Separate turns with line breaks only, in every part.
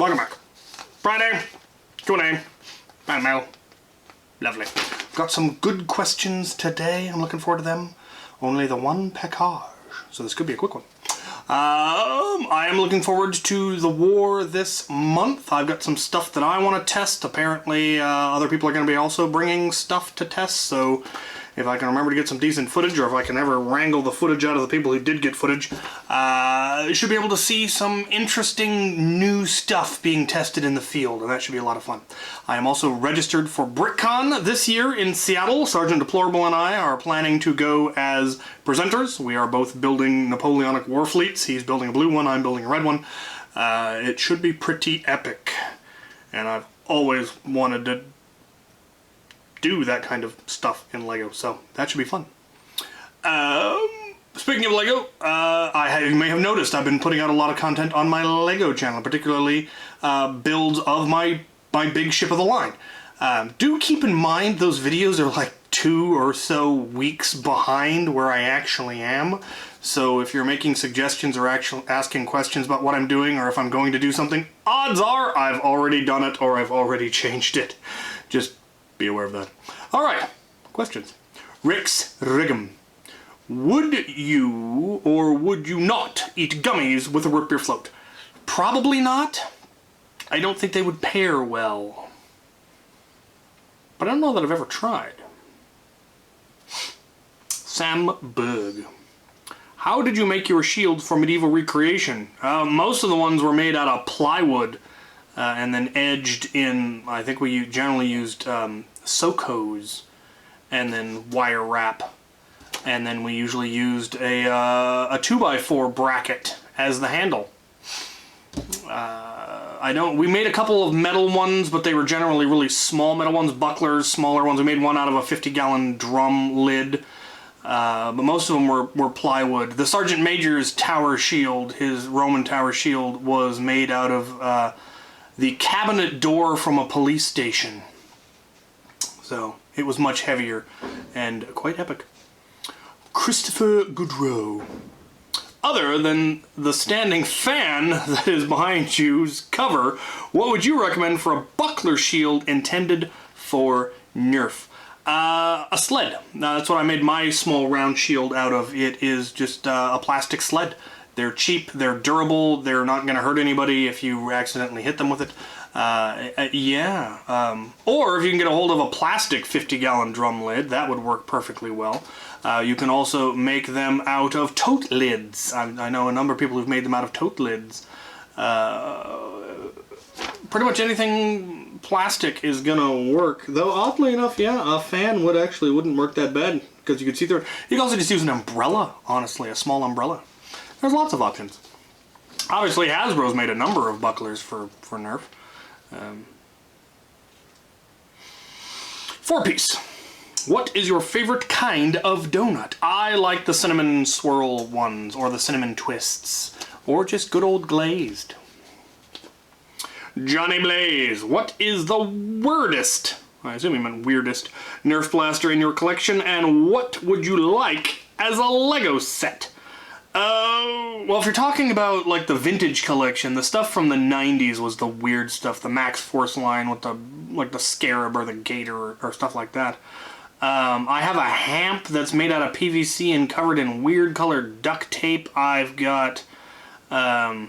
Welcome back. Friday, Q&A, Fanmail. Lovely. Got some good questions today. I'm looking forward to them. Only the one package, so this could be a quick one. I am looking forward to the war this month. I've got some stuff that I want to test. Apparently, other people are going to be also bringing stuff to test, so if I can remember to get some decent footage, or if I can ever wrangle the footage out of the people who did get footage, you should be able to see some interesting new stuff being tested in the field, and that should be a lot of fun. I am also registered for BrickCon this year in Seattle. Sergeant Deplorable and I are planning to go as presenters. We are both building Napoleonic war fleets. He's building a blue one, I'm building a red one. It should be pretty epic, and I've always wanted to do that kind of stuff in LEGO, so that should be fun. Speaking of LEGO, you may have noticed I've been putting out a lot of content on my LEGO channel, particularly builds of my big ship of the line. Do keep in mind those videos are like 2 or so weeks behind where I actually am, so if you're making suggestions or actually asking questions about what I'm doing or if I'm going to do something, odds are I've already done it or I've already changed it. Just be aware of that. Alright, questions. Rix Riggum. Would you or would you not eat gummies with a root beer float? Probably not. I don't think they would pair well. But I don't know that I've ever tried. Sam Berg. How did you make your shields for medieval recreation? Most of the ones were made out of plywood and then edged in, I think we generally used Socos and then wire wrap, and then we usually used a 2x4 bracket as the handle. We made a couple of metal ones, but they were generally really small metal ones, bucklers, smaller ones. We made one out of a 50-gallon drum lid, but most of them were plywood. The Sergeant Major's tower shield, his Roman tower shield, was made out of the cabinet door from a police station. So it was much heavier and quite epic. Christopher Goodrow. Other than the standing fan that is behind you's cover, what would you recommend for a buckler shield intended for Nerf? A sled. That's what I made my small round shield out of. It is just a plastic sled. They're cheap, they're durable, they're not going to hurt anybody if you accidentally hit them with it. Or if you can get a hold of a plastic 50-gallon drum lid, that would work perfectly well. You can also make them out of tote lids. I know a number of people who've made them out of tote lids. Pretty much anything plastic is gonna work. Though oddly enough, yeah, a fan wouldn't work that bad because you could see through it. You can also just use an umbrella, honestly, a small umbrella. There's lots of options. Obviously, Hasbro's made a number of bucklers for Nerf. 4-piece. What is your favorite kind of donut? I like the cinnamon swirl ones, or the cinnamon twists, or just good old glazed. Johnny Blaze. What is the weirdest, I assume he meant weirdest, Nerf blaster in your collection, and what would you like as a Lego set? Well, if you're talking about, like, the vintage collection, the stuff from the 90s was the weird stuff. The Max Force line with the Scarab or the Gator or stuff like that. I have a hamp that's made out of PVC and covered in weird colored duct tape. I've got, well,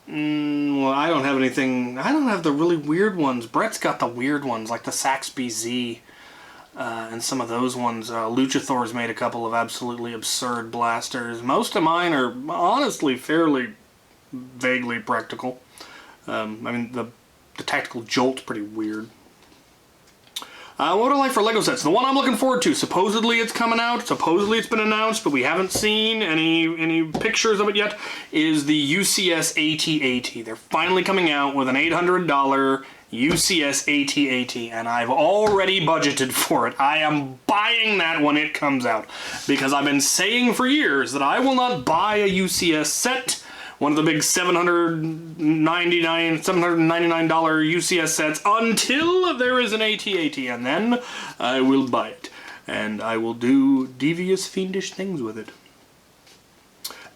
I don't have anything. I don't have the really weird ones. Brett's got the weird ones, like the Saxby Z. And some of those ones. Luchathor's made a couple of absolutely absurd blasters. Most of mine are honestly fairly vaguely practical. I mean, the Tactical Jolt's pretty weird. What would I like for Lego sets? The one I'm looking forward to. Supposedly it's coming out. Supposedly it's been announced, but we haven't seen any pictures of it yet, is the UCS AT-AT. They're finally coming out with an $800 UCS AT-AT, and I've already budgeted for it. I am buying that when it comes out, because I've been saying for years that I will not buy a UCS set, one of the big $799 UCS sets, until there is an AT-AT, and then I will buy it, and I will do devious, fiendish things with it.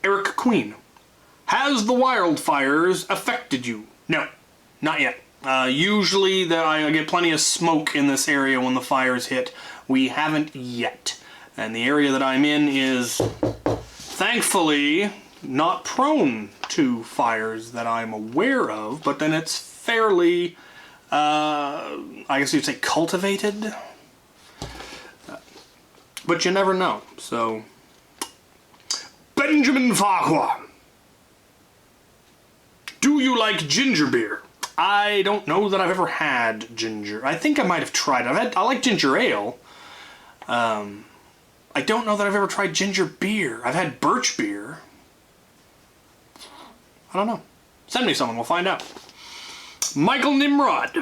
Eric Queen. Has the wildfires affected you? No, not yet. Usually I get plenty of smoke in this area when the fires hit. We haven't yet. And the area that I'm in is, thankfully, not prone to fires that I'm aware of, but then it's fairly, I guess you'd say cultivated? But you never know, so... Benjamin Farquhar. Do you like ginger beer? I don't know that I've ever had ginger. I think I might have tried it. I like ginger ale. I don't know that I've ever tried ginger beer. I've had birch beer. I don't know. Send me someone, we'll find out. Michael Nimrod.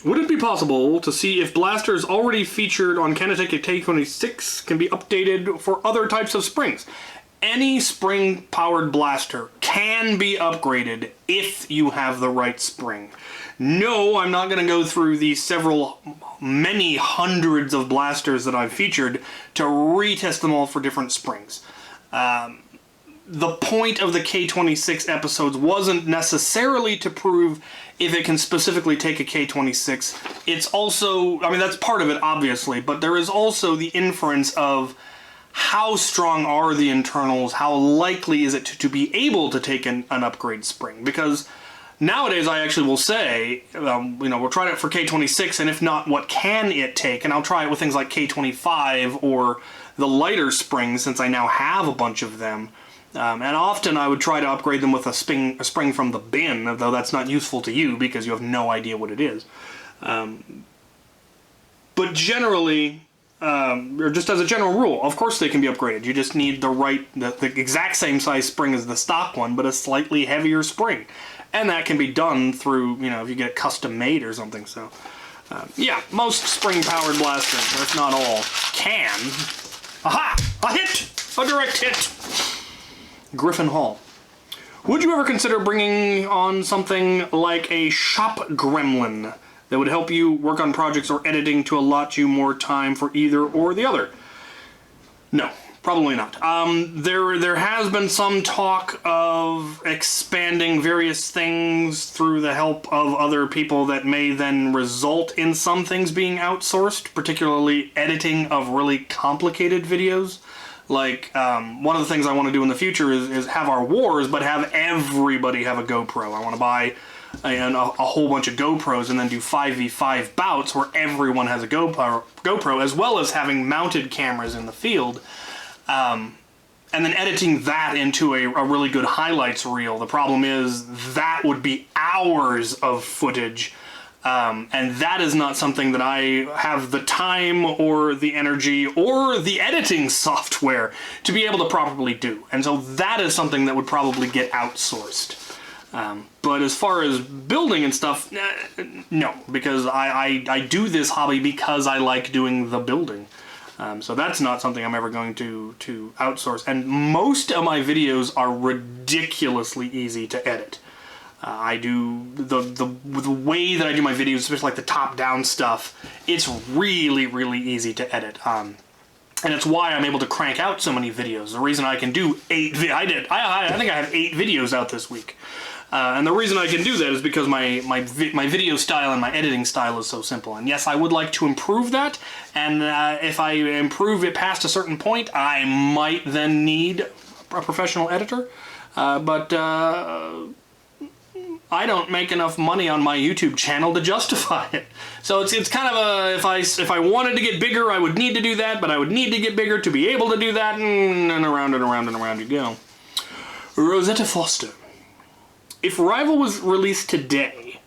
Would it be possible to see if blasters already featured on Canatech K26 can be updated for other types of springs? Any spring-powered blaster can be upgraded if you have the right spring. No, I'm not going to go through the many hundreds of blasters that I've featured to retest them all for different springs. The point of the K26 episodes wasn't necessarily to prove if it can specifically take a K26. It's also, I mean, that's part of it, obviously, but there is also the inference of how strong are the internals, how likely is it to be able to take an upgrade spring, because nowadays I actually will say, we'll try it for K26, and if not, what can it take? And I'll try it with things like K25 or the lighter springs, since I now have a bunch of them. And often I would try to upgrade them with a spring from the bin, though that's not useful to you because you have no idea what it is. But generally, or just as a general rule, of course they can be upgraded. You just need the exact same size spring as the stock one, but a slightly heavier spring. And that can be done through, if you get it custom made or something. So, yeah, most spring-powered blasters, if not all, can. Aha! A hit! A direct hit! Griffin Hall. Would you ever consider bringing on something like a shop gremlin that would help you work on projects or editing to allot you more time for either or the other? No, probably not. There has been some talk of expanding various things through the help of other people that may then result in some things being outsourced, particularly editing of really complicated videos. Like, one of the things I want to do in the future is have our wars, but have everybody have a GoPro. I want to buy a whole bunch of GoPros and then do 5v5 bouts where everyone has a GoPro, as well as having mounted cameras in the field, and then editing that into a really good highlights reel. The problem is that would be hours of footage, and that is not something that I have the time or the energy or the editing software to be able to properly do. And so that is something that would probably get outsourced. But as far as building and stuff, no, because I do this hobby because I like doing the building. So that's not something I'm ever going to outsource. And most of my videos are ridiculously easy to edit. I do the way that I do my videos, especially like the top-down stuff, it's really, really easy to edit. And it's why I'm able to crank out so many videos. The reason I can do I think I have 8 videos out this week. And the reason I can do that is because my video style and my editing style is so simple. And yes, I would like to improve that, and if I improve it past a certain point, I might then need a professional editor. But I don't make enough money on my YouTube channel to justify it. So it's kind of a, if I wanted to get bigger, I would need to do that, but I would need to get bigger to be able to do that, and around and around and around you go. Rosetta Foster. If Rival was released today,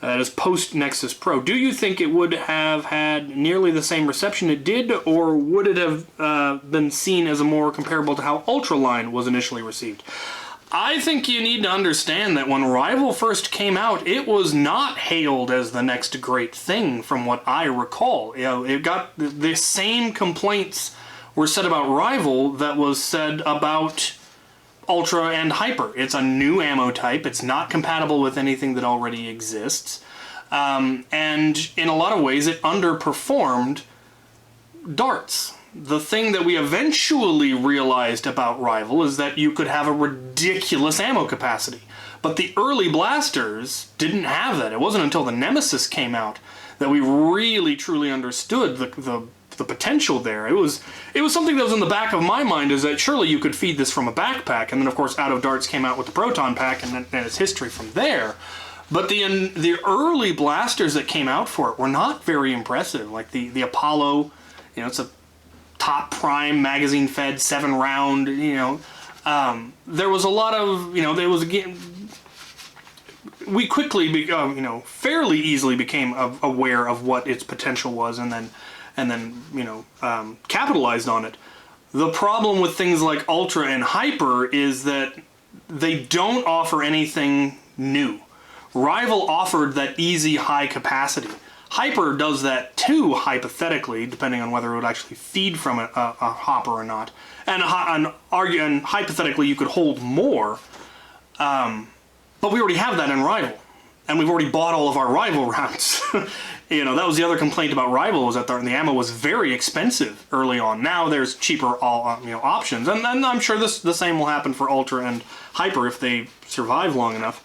that is post-Nexus Pro, do you think it would have had nearly the same reception it did, or would it have been seen as a more comparable to how Ultraline was initially received? I think you need to understand that when Rival first came out, it was not hailed as the next great thing, from what I recall. It got the same complaints were said about Rival that was said about Ultra and Hyper. It's a new ammo type. It's not compatible with anything that already exists. And in a lot of ways, it underperformed darts. the thing that we eventually realized about Rival is that you could have a ridiculous ammo capacity. But the early blasters didn't have that. It wasn't until the Nemesis came out that we really truly understood the potential there. It was something that was in the back of my mind, is that surely you could feed this from a backpack, and then of course Out of Darts came out with the Proton Pack, and then it's history from there. But the early blasters that came out for it were not very impressive. Like the Apollo, it's a top prime magazine fed 7-round. There was a lot of there was again. We quickly, fairly easily became aware of what its potential was, and then capitalized on it. The problem with things like Ultra and Hyper is that they don't offer anything new. Rival offered that easy high capacity. Hyper does that too, hypothetically, depending on whether it would actually feed from a hopper or not. And hypothetically, you could hold more. But we already have that in Rival, and we've already bought all of our Rival rounds. That was the other complaint about Rival, was that the ammo was very expensive early on. Now there's cheaper options, and I'm sure the same will happen for Ultra and Hyper if they survive long enough.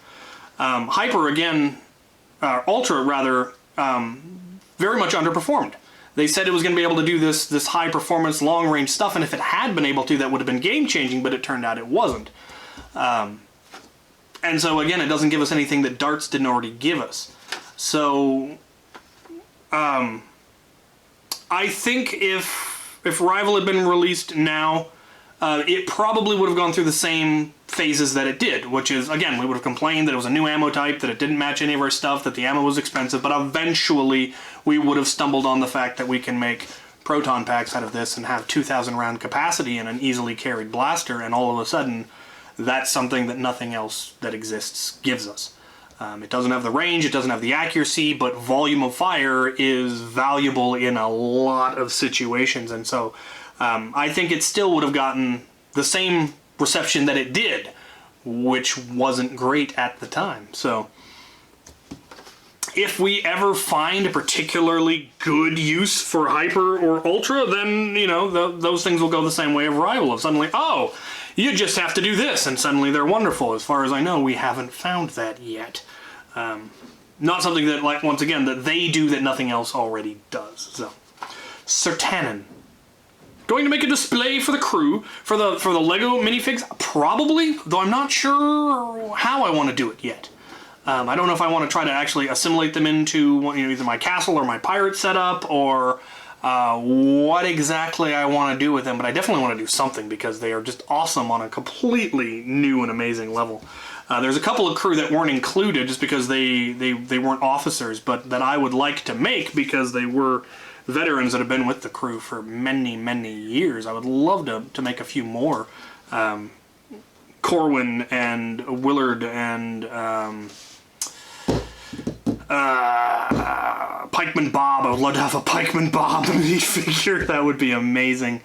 Hyper again, Ultra rather, very much underperformed. They said it was going to be able to do this high performance long range stuff, and if it had been able to, that would have been game changing. But it turned out it wasn't. And so again, it doesn't give us anything that Darts didn't already give us. So I think if Rival had been released now, it probably would have gone through the same phases that it did, which is, again, we would have complained that it was a new ammo type, that it didn't match any of our stuff, that the ammo was expensive, but eventually we would have stumbled on the fact that we can make proton packs out of this and have 2,000 round capacity and an easily carried blaster, and all of a sudden that's something that nothing else that exists gives us. It doesn't have the range, it doesn't have the accuracy, but volume of fire is valuable in a lot of situations, and so I think it still would have gotten the same reception that it did, which wasn't great at the time. So if we ever find a particularly good use for Hyper or Ultra, then, those things will go the same way of Rival. Of suddenly, oh, you just have to do this, and suddenly they're wonderful. As far as I know, we haven't found that yet. Not something that, like, once again, that they do that nothing else already does. So, Sertanen. Going to make a display for the crew, for the Lego minifigs? Probably, though I'm not sure how I want to do it yet. I don't know if I want to try to actually assimilate them into either my castle or my pirate setup, or what exactly I want to do with them, but I definitely want to do something because they are just awesome on a completely new and amazing level. There's a couple of crew that weren't included just because they weren't officers, but that I would like to make because they were veterans that have been with the crew for many, many years. I would love to make a few more. Corwin and Willard and Pikeman Bob. I would love to have a Pikeman Bob minifigure. That would be amazing.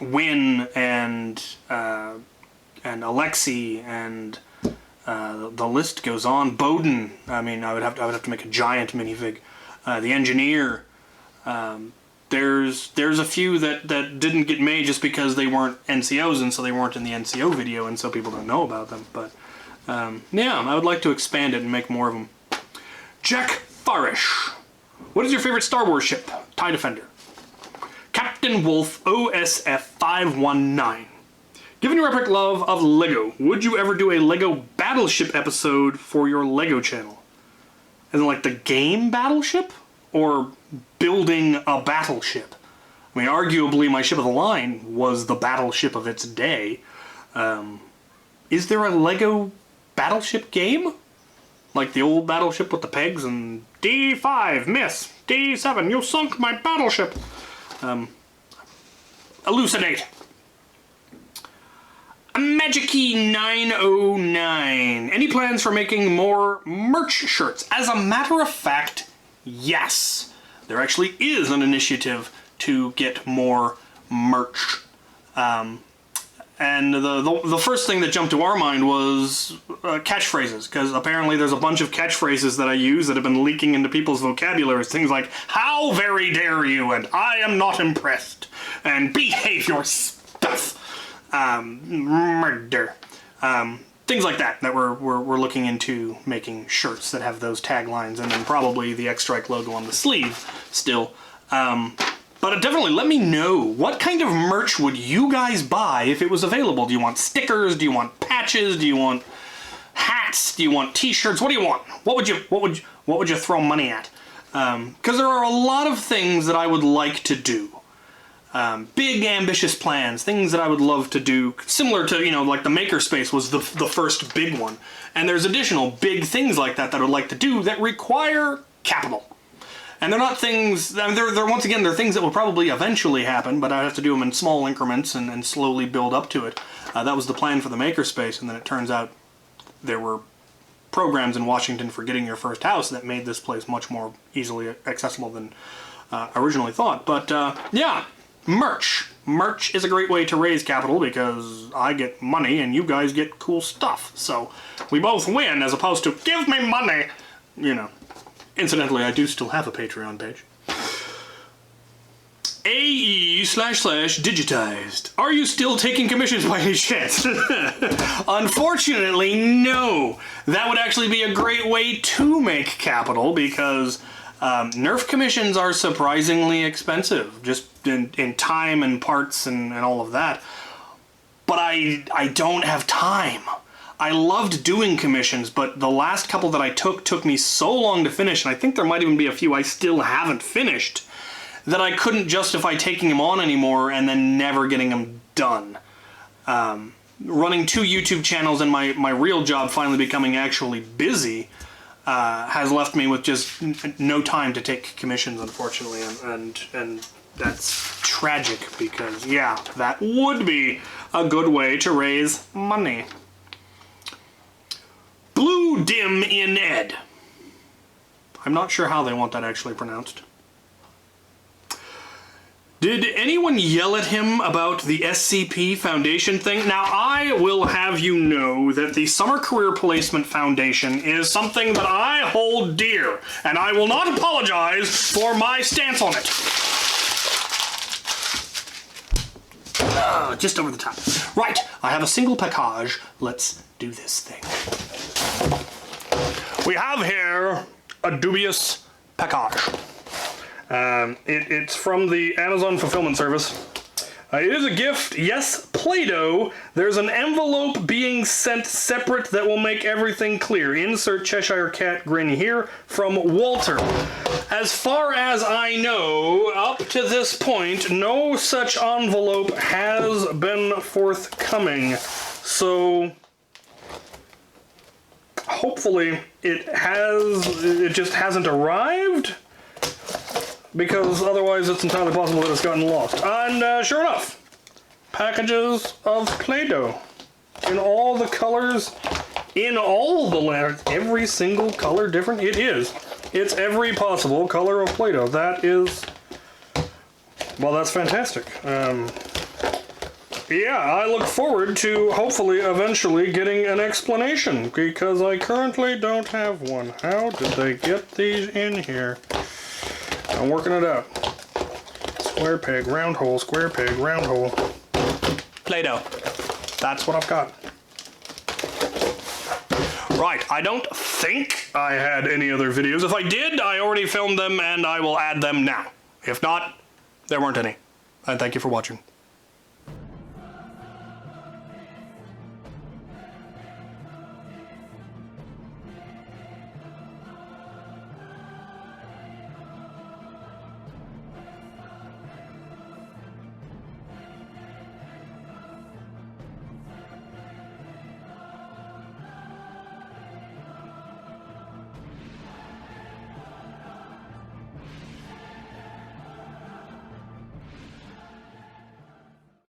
Wynn and Alexi, and the list goes on. Bowden. I mean, I would have to make a giant minifig. The engineer. There's a few that didn't get made just because they weren't NCOs, and so they weren't in the NCO video, and so people don't know about them. But yeah, I would like to expand it and make more of them. Jack Farish. What is your favorite Star Wars ship? TIE Defender. Captain Wolf OSF 519. Given your epic love of LEGO, would you ever do a LEGO Battleship episode for your LEGO channel? As in, like, the game Battleship? Or building a battleship? I mean, arguably my ship of the line was the battleship of its day. Is there a LEGO Battleship game? Like the old Battleship with the pegs and D5, miss. D7, you sunk my battleship. Elucidate. Magicy909. Any plans for making more merch shirts? As a matter of fact, yes. There actually is an initiative to get more merch. And the first thing that jumped to our mind was catchphrases, because apparently there's a bunch of catchphrases that I use that have been leaking into people's vocabularies. Things like, how very dare you, and I am not impressed, and behave your stuff, murder. Things like that we're looking into making shirts that have those taglines, and then probably the X-Strike logo on the sleeve still. But definitely let me know, what kind of merch would you guys buy if it was available? Do you want stickers? Do you want patches? Do you want hats? Do you want t-shirts? What do you want? What would you throw money at? Because there are a lot of things that I would like to do. Big ambitious plans, things that I would love to do, similar to, you know, like the makerspace was the first big one. And there's additional big things like that I would like to do that require capital. And they're not things, I mean, they're once again, they're things that will probably eventually happen, but I have to do them in small increments and slowly build up to it. That was the plan for the makerspace, and then it turns out there were programs in Washington for getting your first house that made this place much more easily accessible than originally thought. But yeah, merch. Merch is a great way to raise capital because I get money and you guys get cool stuff. So we both win as opposed to, give me money, you know. Incidentally, I do still have a Patreon page. AE//digitized. Are you still taking commissions by any chance? Unfortunately, no. That would actually be a great way to make capital because Nerf commissions are surprisingly expensive, just in time and parts and all of that. But I don't have time. I loved doing commissions, but the last couple that I took me so long to finish, and I think there might even be a few I still haven't finished, that I couldn't justify taking them on anymore and then never getting them done. Running 2 YouTube channels and my real job finally becoming actually busy has left me with just no time to take commissions, unfortunately, and that's tragic because, yeah, that would be a good way to raise money. Blue Dim in Ed. I'm not sure how they want that actually pronounced. Did anyone yell at him about the SCP Foundation thing? Now, I will have you know that the Summer Career Placement Foundation is something that I hold dear, and I will not apologize for my stance on it. Just over the top. Right, I have a single package. Let's do this thing. We have here a dubious package. It's from the Amazon Fulfillment Service. It is a gift, yes, Play-Doh. There's an envelope being sent separate that will make everything clear. Insert Cheshire Cat grin here from Walter. As far as I know, up to this point, no such envelope has been forthcoming. So hopefully it just hasn't arrived, because otherwise it's entirely possible that it's gotten lost. And sure enough, packages of Play-Doh in all the colors, in all the letters, every single color different. It is. It's every possible color of Play-Doh. That is, well, that's fantastic. Yeah, I look forward to hopefully eventually getting an explanation, because I currently don't have one. How did they get these in here? I'm working it out. Square peg, round hole, square peg, round hole. Play-Doh. That's what I've got. Right, I don't think I had any other videos. If I did, I already filmed them and I will add them now. If not, there weren't any. And thank you for watching.